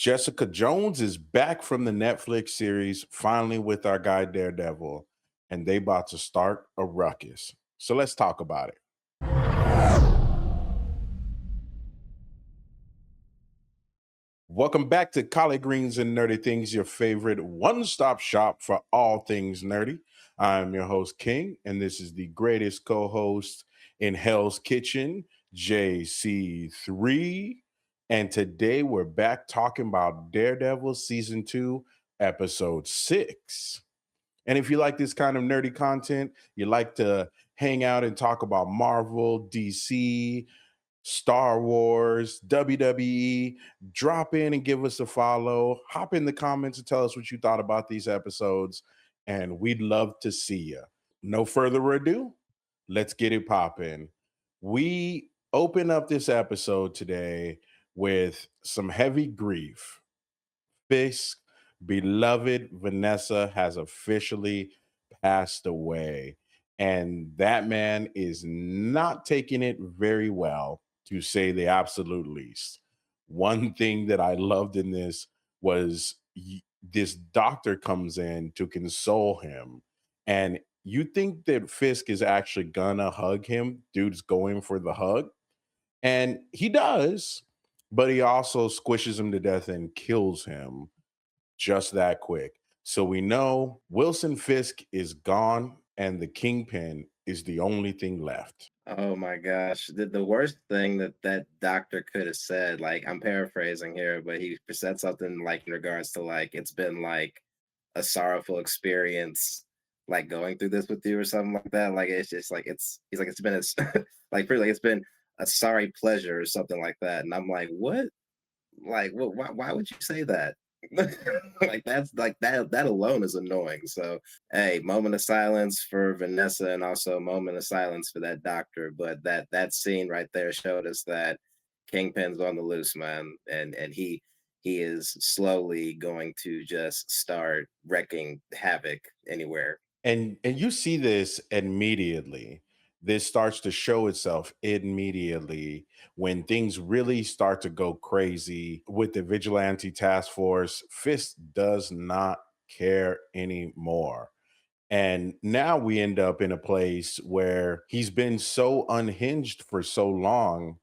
Jessica Jones is back from the Netflix series, finally with our guy Daredevil, and they about to start a ruckus. So let's talk about it. Welcome back to Collard Greens and Nerdy Things, your favorite one-stop shop for all things nerdy. I'm your host, King, and this is the greatest co-host in Hell's Kitchen, JC3. And today we're back talking about Daredevil Season 2, Episode 6. And if you like this kind of nerdy content, you like to hang out and talk about Marvel, DC, Star Wars, WWE, drop in and give us a follow. Hop in the comments and tell us what you thought about these episodes, and we'd love to see you. No further ado, let's get it popping. We open up this episode today with some heavy grief. Fisk, beloved Vanessa, has officially passed away. And that man is not taking it very well, to say the absolute least. One thing that I loved in this was this doctor comes in to console him. And you think that Fisk is actually gonna hug him. Dude's going for the hug. And he does, but he also squishes him to death and kills him just that quick. So we know Wilson Fisk is gone and the Kingpin is the only thing left. Oh my gosh. The worst thing that that doctor could have said, like I'm paraphrasing here, but he said something like in regards to like it's been like a sorrowful experience, like going through this with you or something like that. Like it's just like it's he's like it's been like pretty like it's been a sorry pleasure or something like that. And I'm like, what? Like what why would you say that? Like that's like that alone is annoying. So hey, moment of silence for Vanessa and also a moment of silence for that doctor. But that scene right there showed us that Kingpin's on the loose, man, and he is slowly going to just start wrecking havoc anywhere. And you see this immediately. This starts to show itself immediately when things really start to go crazy with the vigilante task force. Fisk does not care anymore. And now we end up in a place where he's been so unhinged for so long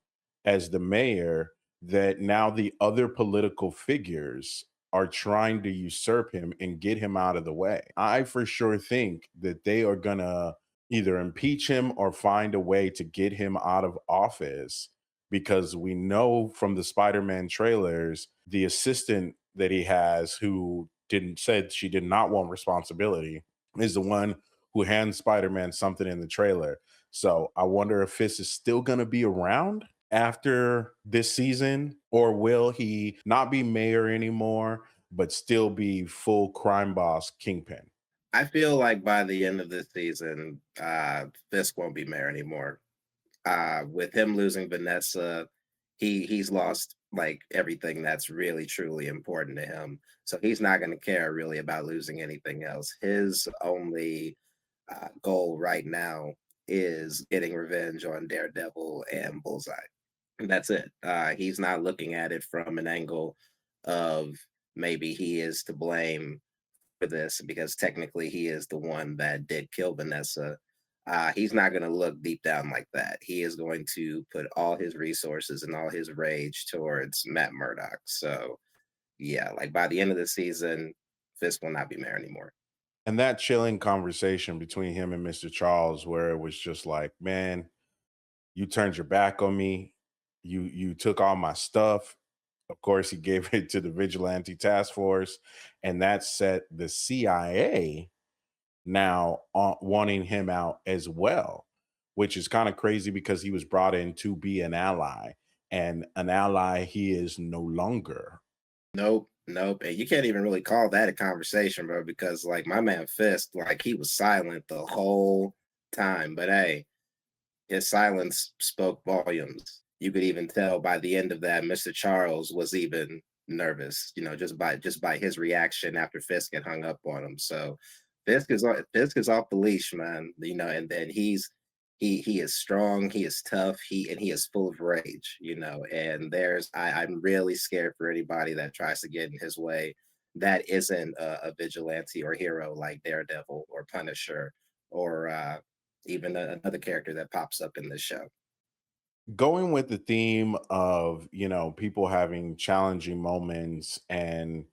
as the mayor that now the other political figures are trying to usurp him and get him out of the way. I for sure think that they are going to either impeach him or find a way to get him out of office, because we know from the Spider-Man trailers the assistant that he has, who didn't said she did not want responsibility, is the one who hands Spider-Man something in the trailer. So I wonder if Fisk is still going to be around after this season, or will he not be mayor anymore, but still be full crime boss Kingpin? I feel like by the end of this season, Fisk won't be mayor anymore. With him losing Vanessa, he's lost like everything that's really truly important to him. So he's not going to care really about losing anything else. His only goal right now is getting revenge on Daredevil and Bullseye. And that's it. He's not looking at it from an angle of maybe he is to blame for this because technically he is the one that did kill Vanessa. He's not going to look deep down like that. He is going to put all his resources and all his rage towards Matt Murdock. So, yeah, like by the end of the season, Fisk will not be mayor anymore. And that chilling conversation between him and Mr. Charles, where it was just like, man, you turned your back on me. You took all my stuff. Of course, he gave it to the vigilante task force, and that set the CIA now wanting him out as well, which is kind of crazy because he was brought in to be an ally, and an ally he is no longer. Nope, nope. And you can't even really call that a conversation, bro, because like my man Fisk, like he was silent the whole time. But hey, his silence spoke volumes. You could even tell by the end of that, Mr. Charles was even nervous, just by his reaction after Fisk had hung up on him. So Fisk is off the leash, man. And then he is strong, he is tough, he is full of rage, you know. And I'm really scared for anybody that tries to get in his way that isn't a vigilante or hero like Daredevil or Punisher or even another character that pops up in this show. Going with the theme of, people having challenging moments and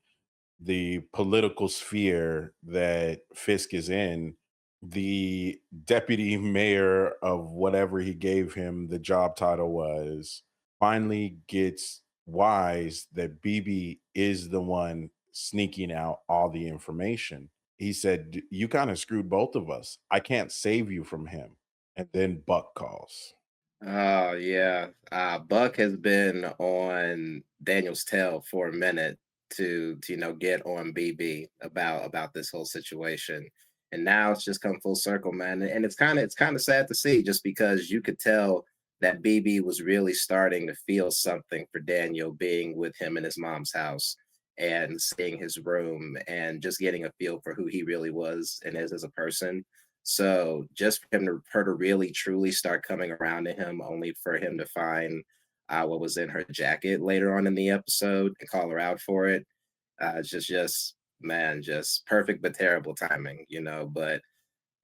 the political sphere that Fisk is in, the deputy mayor of whatever he gave him the job title was finally gets wise that BB is the one sneaking out all the information. He said, You kind of screwed both of us. I can't save you from him." And then Buck calls. Oh yeah, Buck has been on Daniel's tail for a minute to get on BB about this whole situation, and now it's just come full circle, man. And it's kind of sad to see, just because you could tell that BB was really starting to feel something for Daniel being with him in his mom's house and seeing his room and just getting a feel for who he really was and is as a person. So just for her to really truly start coming around to him, only for him to find what was in her jacket later on in the episode and call her out for it. It's just man, just perfect but terrible timing, you know. But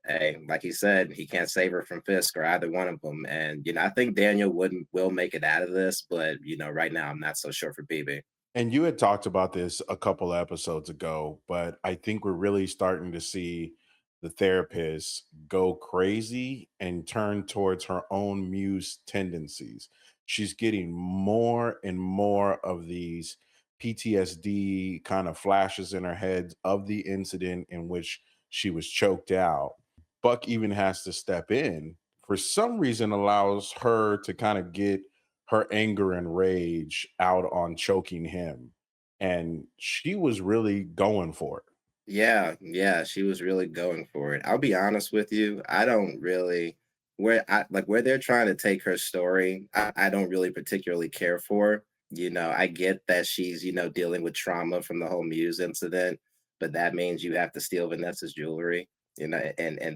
hey, like he said, he can't save her from Fisk or either one of them. And I think Daniel wouldn't will make it out of this, but right now I'm not so sure for BB. And you had talked about this a couple of episodes ago, but I think we're really starting to see the therapist go crazy and turn towards her own muse tendencies. She's getting more and more of these PTSD kind of flashes in her head of the incident in which she was choked out. Buck even has to step in, for some reason, allows her to kind of get her anger and rage out on choking him. And she was really going for it. Yeah, yeah, she was really going for it. I'll be honest with you, I don't really where they're trying to take her story, I don't really particularly care for. I get that she's, dealing with trauma from the whole Muse incident, but that means you have to steal Vanessa's jewelry, and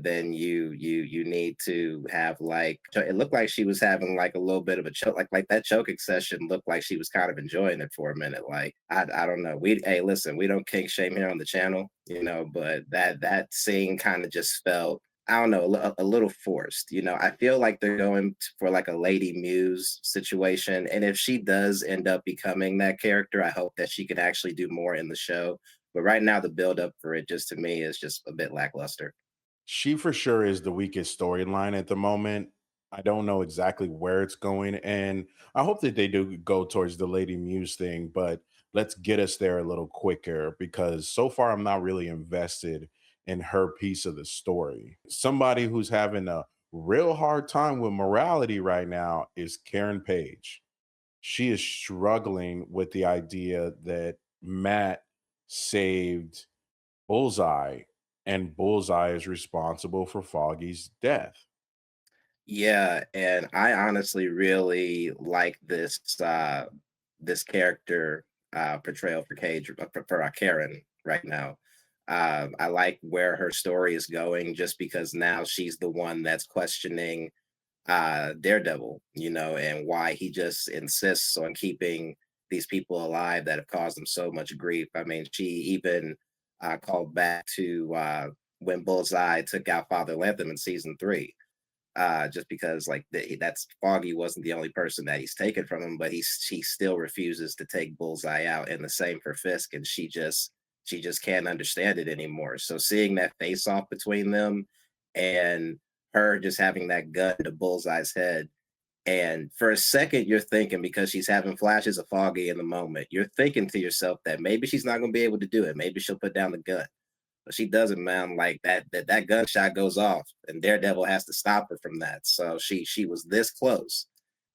then you need to have it looked like she was having like a little bit of a choke, like that choking session looked like she was kind of enjoying it for a minute. Like I don't know. Hey, listen, we don't kink shame here on the channel, but that scene kind of just felt, I don't know, a little forced. I feel like they're going for like a Lady Muse situation. And if she does end up becoming that character, I hope that she could actually do more in the show. But right now, the build up for it, just to me, is just a bit lackluster. She for sure is the weakest storyline at the moment. I don't know exactly where it's going. And I hope that they do go towards the Lady Muse thing, but let's get us there a little quicker because so far I'm not really invested in her piece of the story. Somebody who's having a real hard time with morality right now is Karen Page. She is struggling with the idea that Matt saved Bullseye, and Bullseye is responsible for Foggy's death. Yeah, and I honestly really like this character portrayal for Cage for Karen right now. I like where her story is going, just because now she's the one that's questioning Daredevil, and why he just insists on keeping these people alive that have caused him so much grief. I mean, she even called back to when Bullseye took out Father Lantham in season 3, just because like that's Foggy wasn't the only person that he's taken from him, but she still refuses to take Bullseye out, and the same for Fisk, and she just can't understand it anymore. So seeing that face off between them, and her just having that gun to Bullseye's head, and for a second you're thinking, because she's having flashes of Foggy in the moment, you're thinking to yourself that maybe she's not going to be able to do it. Maybe she'll put down the gun, but she doesn't, man. Like that gunshot goes off, and Daredevil has to stop her from that. So she was this close,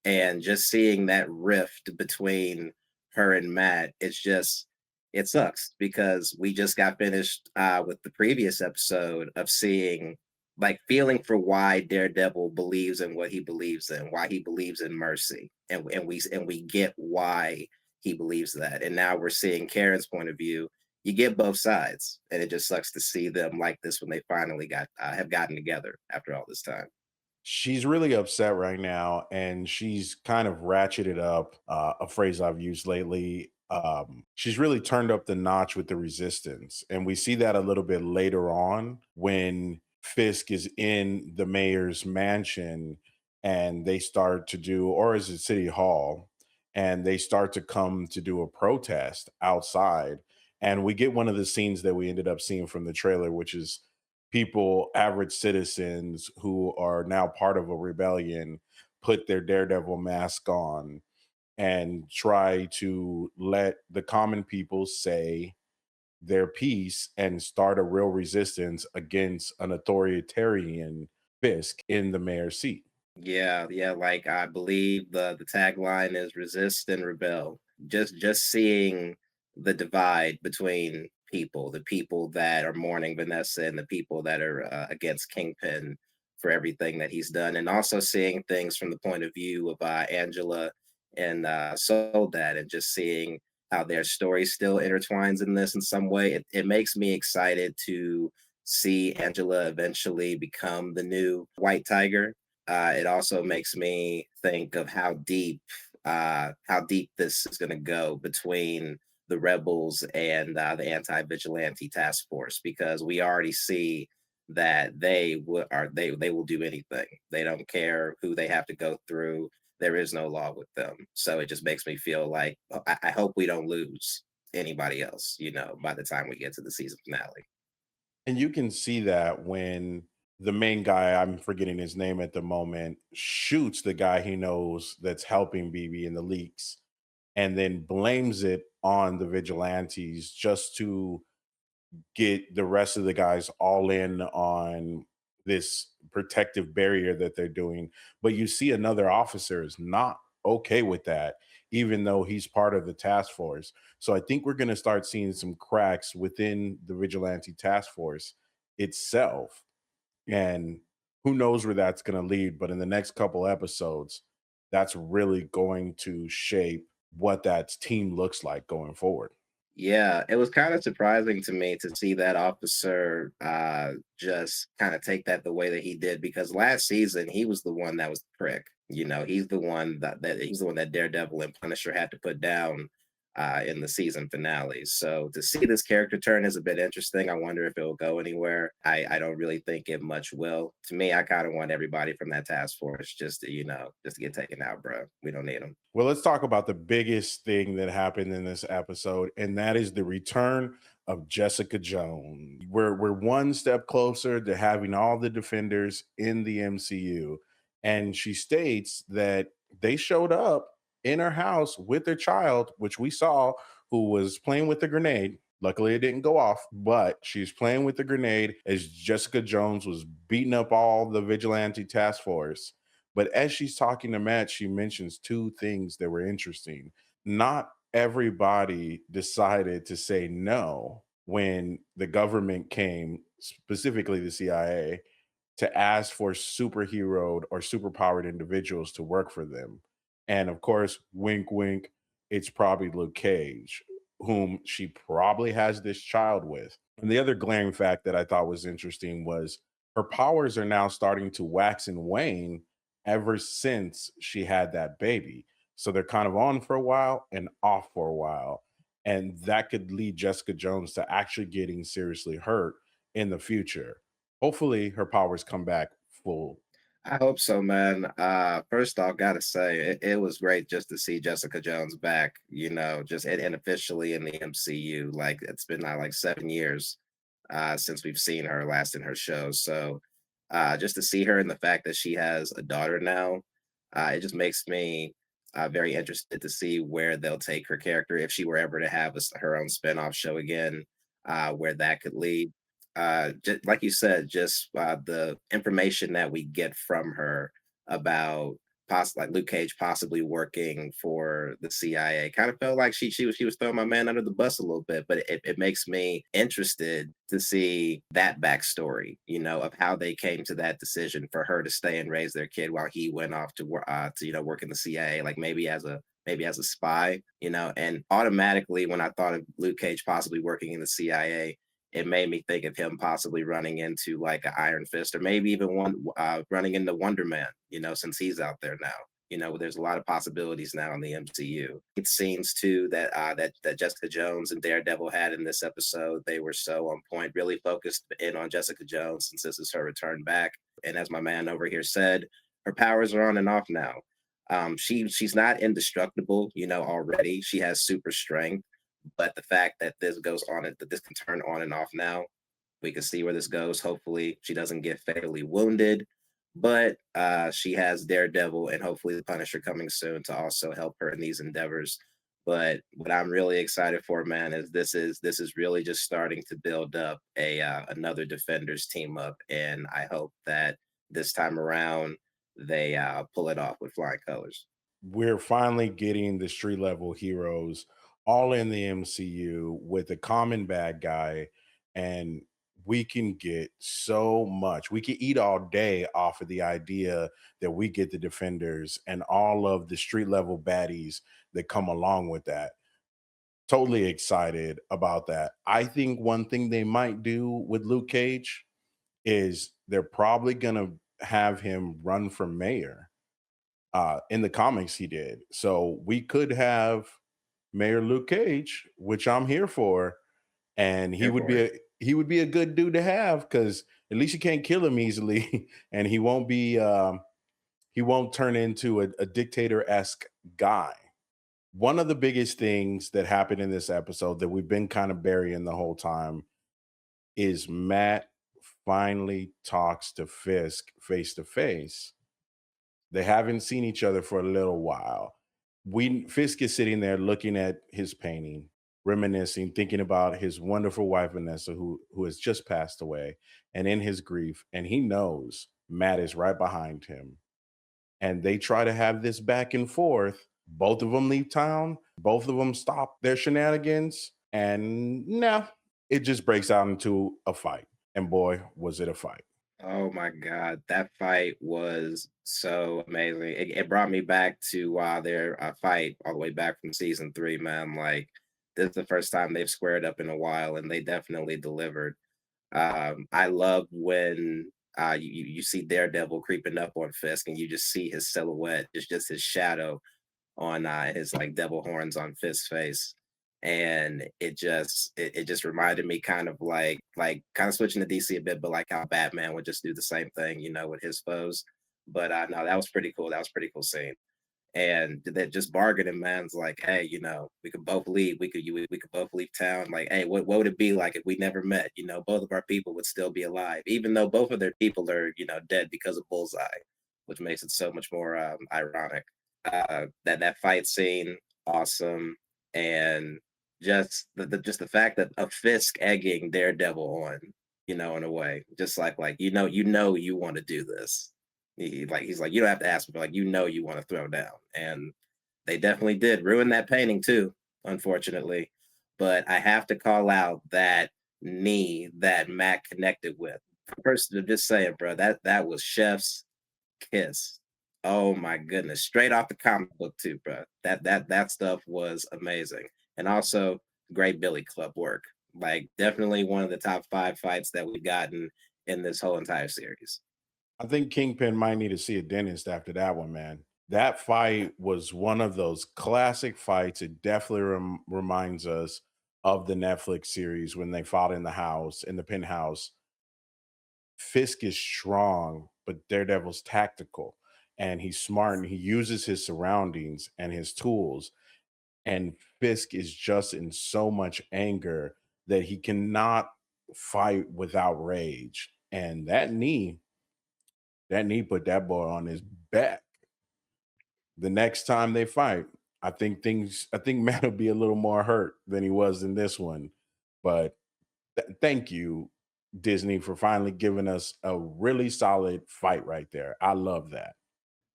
and just seeing that rift between her and Matt, it sucks, because we just got finished with the previous episode of seeing, like, feeling for why Daredevil believes in what he believes in, why he believes in mercy, and we get why he believes that, and now we're seeing Karen's point of view. You get both sides, and it just sucks to see them like this when they finally have gotten together after all this time. She's really upset right now, and she's kind of ratcheted up, a phrase I've used lately. She's really turned up the notch with the resistance. And we see that a little bit later on when Fisk is in the mayor's mansion and they start to do, or is it City Hall? And they start to come to do a protest outside. And we get one of the scenes that we ended up seeing from the trailer, which is people, average citizens who are now part of a rebellion, put their Daredevil mask on and try to let the common people say their piece and start a real resistance against an authoritarian Fisk in the mayor's seat. Yeah, yeah, like I believe the tagline is resist and rebel. Just seeing the divide between people, the people that are mourning Vanessa and the people that are against Kingpin for everything that he's done, and also seeing things from the point of view of Angela and Soledad, and just seeing how their story still intertwines in this in some way. It makes me excited to see Angela eventually become the new White Tiger. It also makes me think of how deep this is going to go between the rebels and the anti-vigilante task force, because we already see that they will do anything. They don't care who they have to go through. There is no law with them. So it just makes me feel like I hope we don't lose anybody else, by the time we get to the season finale. And you can see that when the main guy, I'm forgetting his name at the moment, shoots the guy he knows that's helping BB in the leaks and then blames it on the vigilantes just to get the rest of the guys all in on this protective barrier that they're doing. But you see another officer is not okay with that, even though he's part of the task force. So I think we're going to start seeing some cracks within the vigilante task force itself. And who knows where that's going to lead. But in the next couple episodes, that's really going to shape what that team looks like going forward. Yeah, it was kind of surprising to me to see that officer just kind of take that the way that he did, because last season he was the one that was the prick. He's the one that he's the one that Daredevil and Punisher had to put down in the season finale. So to see this character turn is a bit interesting. I wonder if it'll go anywhere. I don't really think it much will. To me, I kind of want everybody from that task force just to just to get taken out, bro. We don't need them. Well, let's talk about the biggest thing that happened in this episode, and that is the return of Jessica Jones. We're one step closer to having all the defenders in the MCU, and she states that they showed up in her house with their child, which we saw, who was playing with a grenade. Luckily, it didn't go off, but she's playing with the grenade as Jessica Jones was beating up all the vigilante task force. But as she's talking to Matt, she mentions two things that were interesting. Not everybody decided to say no when the government came, specifically the CIA, to ask for superheroed or superpowered individuals to work for them. And of course, wink, wink, it's probably Luke Cage, whom she probably has this child with. And the other glaring fact that I thought was interesting was her powers are now starting to wax and wane ever since she had that baby. So they're kind of on for a while and off for a while. And that could lead Jessica Jones to actually getting seriously hurt in the future. Hopefully, her powers come back full. I hope so, man. First off, gotta say it was great just to see Jessica Jones back. Just and officially in the MCU. Like it's been like 7 years since we've seen her last in her show. So just to see her and the fact that she has a daughter now, it just makes me very interested to see where they'll take her character if she were ever to have her own spinoff show again, where that could lead. Just, like you said, just the information that we get from her about like Luke Cage possibly working for the CIA kind of felt like she was throwing my man under the bus a little bit, but it makes me interested to see that backstory, of how they came to that decision for her to stay and raise their kid while he went off to work in the CIA, like maybe as a spy, and automatically when I thought of Luke Cage possibly working in the CIA, it made me think of him possibly running into like an Iron Fist, or maybe even one running into Wonder Man. Since he's out there now. There's a lot of possibilities now in the MCU. It scenes too that Jessica Jones and Daredevil had in this episode. They were so on point, really focused in on Jessica Jones since this is her return back. And as my man over here said, her powers are on and off now. She's not indestructible, already. She has super strength, but the fact that this can turn on and off now, we can see where this goes. Hopefully, she doesn't get fatally wounded, but she has Daredevil and hopefully the Punisher coming soon to also help her in these endeavors. But what I'm really excited for, man, is this is really just starting to build up a another Defenders team up, and I hope that this time around they pull it off with flying colors. We're finally getting the street level heroes all in the MCU with a common bad guy, and we can get so much. We can eat all day off of the idea that we get the defenders and all of the street level baddies that come along with that. Totally excited about that. I think one thing they might do with Luke Cage is they're probably going to have him run for mayor. In the comics he did. So we could have Mayor Luke Cage, which I'm here for, and he Here would for be it. a good dude to have because at least you can't kill him easily, and he won't turn into a dictator-esque guy. One of the biggest things that happened in this episode that we've been kind of burying the whole time is Matt finally talks to Fisk face to face. They haven't seen each other for a little while. We Fisk is sitting there looking at his painting, reminiscing, thinking about his wonderful wife Vanessa, who has just passed away, and in his grief, and he knows Matt is right behind him. And they try to have this back and forth. Both of them leave town. Both of them stop their shenanigans, and no, it just breaks out into a fight. And boy, was it a fight! Oh my God, that fight was so amazing. It brought me back to their fight all the way back from season three, man. Like, this is the first time they've squared up in a while, and they definitely delivered. I love when you see Daredevil creeping up on Fisk, and you just see his silhouette, just his shadow on his like devil horns on Fisk's face. And it just reminded me kind of like kind of switching to DC a bit, but like how Batman would just do the same thing, with his foes. But no, that was pretty cool. That was a pretty cool scene. And that just bargaining, man's like, hey, we could both leave. We could both leave town. Like, hey, what would it be like if we never met? Both of our people would still be alive, even though both of their people are, dead because of Bullseye, which makes it so much more ironic. That fight scene, awesome. And just the fact that a Fisk egging Daredevil on, in a way, just like you want to do this. He's like, you don't have to ask me, but like you want to throw down. And they definitely did ruin that painting too, unfortunately. But I have to call out that knee that Matt connected with. First, I'm just saying, bro, that was Chef's kiss. Oh my goodness, straight off the comic book too, bro. That stuff was amazing, and also great Billy Club work. Like, definitely one of the top five fights that we've gotten in this whole entire series. I think Kingpin might need to see a dentist after that one, man. That fight was one of those classic fights. It definitely reminds us of the Netflix series when they fought in the house, in the penthouse. Fisk is strong, but Daredevil's tactical and he's smart and he uses his surroundings and his tools. And Fisk is just in so much anger that he cannot fight without rage. And that knee put that boy on his back. The next time they fight, I think Matt will be a little more hurt than he was in this one. But thank you, Disney, for finally giving us a really solid fight right there. I love that.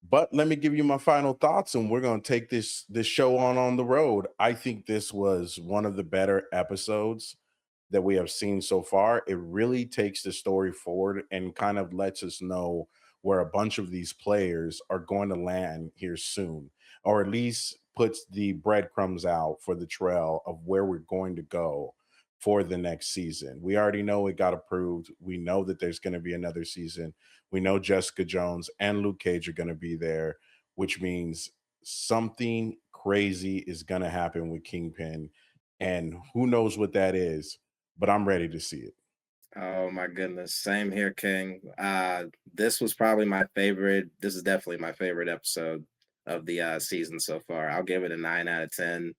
But let me give you my final thoughts, and we're going to take this show on the road. I think this was one of the better episodes that we have seen so far. It really takes the story forward and kind of lets us know where a bunch of these players are going to land here soon, or at least puts the breadcrumbs out for the trail of where we're going to go. for the next season. We already know it got approved. We know that there's going to be another season. We know Jessica Jones and Luke Cage are going to be there, which means something crazy is going to happen with Kingpin. And who knows what that is, but I'm ready to see it. Oh my goodness. Same here, King. This was probably my favorite. This is definitely my favorite episode of the season so far. I'll give it a 9 out of 10.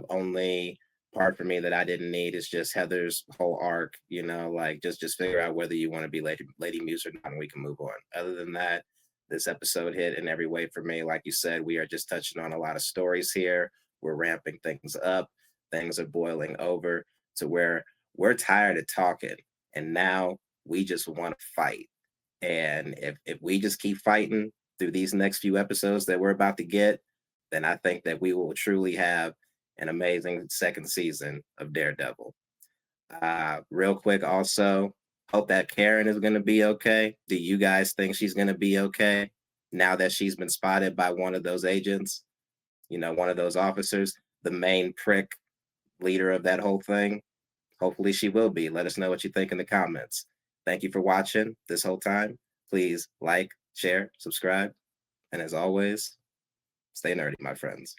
Only part for me that I didn't need is just Heather's whole arc, like just figure out whether you want to be Lady Muse or not, and we can move on. Other than that, this episode hit in every way for me. Like you said, we are just touching on a lot of stories here. We're ramping things up. Things are boiling over to where we're tired of talking, and now we just want to fight. And if we just keep fighting through these next few episodes that we're about to get, then I think that we will truly have an amazing second season of Daredevil. Real quick, also, hope that Karen is going to be okay. Do you guys think she's going to be okay now that she's been spotted by one of those agents, one of those officers, the main prick leader of that whole thing? Hopefully she will be. Let us know what you think in the comments. Thank you for watching this whole time. Please like, share, subscribe, and as always, stay nerdy, my friends.